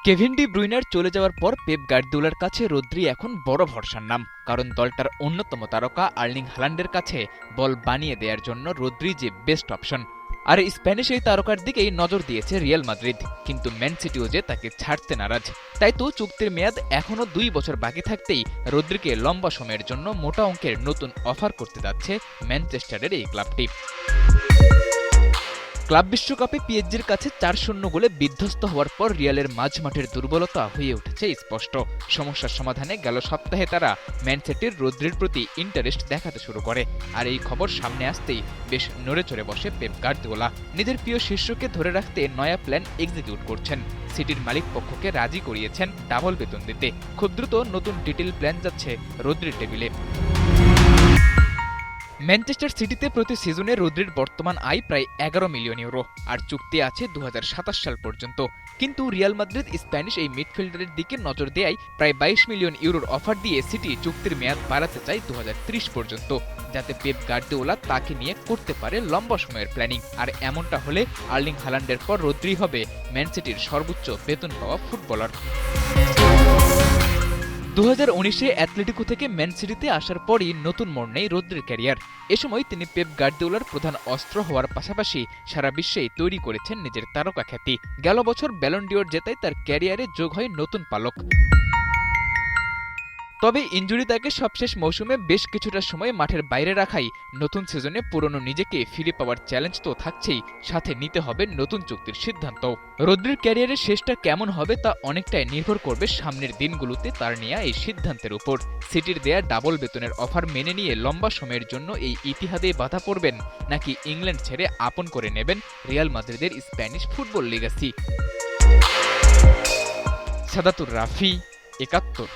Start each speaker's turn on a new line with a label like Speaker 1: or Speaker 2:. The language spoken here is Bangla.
Speaker 1: কেভিন ডি ব্রুইনার চলে যাওয়ার পর পেপ গার্দিওলার কাছে রদ্রি এখন বড় ভরসার নাম। কারণ দলটার অন্যতম তারকা আর্লিং হালান্ডের কাছে বল বানিয়ে দেওয়ার জন্য রদ্রি যে বেস্ট অপশন। আর স্প্যানিশ এই তারকার দিকেই নজর দিয়েছে রিয়াল মাদ্রিদ, কিন্তু ম্যান সিটিও যে তাকে ছাড়তে নারাজ। তাই তো চুক্তির মেয়াদ এখনও ২ বছর বাকি থাকতেই রদ্রিকে লম্বা সময়ের জন্য মোটা অঙ্কের নতুন অফার করতে যাচ্ছে ম্যানচেস্টারের এই ক্লাবটি। ক্লাব বিশ্বকাপে পিএসজির কাছে ৪-০ গোলে বিধ্বস্ত হওয়ার পর রিয়ালের মাঝমাঠের দুর্বলতা হয়ে উঠেছে স্পষ্ট। সমস্যার সমাধানে গেল সপ্তাহে তারা ম্যান সিটির রদ্রির প্রতি ইন্টারেস্ট দেখাতে শুরু করে। আর এই খবর সামনে আসতেই বেশ নড়েচড়ে বসে পেপ গার্দিওলা। নিজের প্রিয় শীর্ষকে ধরে রাখতে নয়া প্ল্যান এক্সিকিউট করছেন। সিটির মালিক পক্ষকে রাজি করিয়েছেন ডাবল বেতন দিতে। খুব দ্রুত নতুন ডিটেইল প্ল্যান যাচ্ছে রদ্রির টেবিলে। ম্যানচেস্টার সিটিতে প্রতি সিজনে রদ্রির বর্তমান আয় প্রায় ১১ মিলিয়ন ইউরো, আর চুক্তি আছে ২০২৭ সাল পর্যন্ত। কিন্তু রিয়াল মাদ্রিদ স্প্যানিশ এই মিডফিল্ডারের দিকে নজর দেয় প্রায় ২২ মিলিয়ন ইউরোর অফার দিয়ে সিটি চুক্তির মেয়াদ বাড়াতে চায় ২০৩০ পর্যন্ত, যাতে পেপ গার্দিওলা তাকে নিয়ে করতে পারে লম্বা সময়ের প্ল্যানিং। আর এমনটা হলে আর্লিং হালান্ডের পর রদ্রি হবে ম্যান সিটির সর্বোচ্চ বেতন পাওয়া ফুটবলার। ২০১৯-এ অ্যাটলেটিকো থেকে ম্যান সিটিতে আসার পরই নতুন মোড় নেয় রদ্রির ক্যারিয়ার। এ সময় তিনি পেপ গার্দিওলার প্রধান অস্ত্র হওয়ার পাশাপাশি সারা বিশ্বেই তৈরি করেছেন নিজের তারকা খ্যাতি। গেল বছর ব্যালন ডিওর জেতায় তার ক্যারিয়ারে যোগ হয় নতুন পালক। তবে ইনজুরি তাকে সবশেষ মৌসুমে বেশ কিছুটা সময় মাঠের বাইরে রাখাই নতুন সিজনে পুরনো নিজেকে ফিরে পাওয়ার চ্যালেঞ্জ তো থাকছেই, সাথে নিতে হবে নতুন চুক্তির সিদ্ধান্ত। রদ্রির ক্যারিয়ারের শেষটা কেমন হবে তা অনেকটাই নির্ভর করবে সামনের দিনগুলোতে তার নেয়া এই সিদ্ধান্তের উপর। সিটির দেয়া ডাবল বেতনের অফার মেনে নিয়ে লম্বা সময়ের জন্য এই ইতিহাদে বাধা পড়বেন, নাকি ইংল্যান্ড ছেড়ে আপন করে নেবেন রিয়াল মাদ্রিদের স্প্যানিশ ফুটবল লিগাসি। সাদাতুর রাফি, ৭১।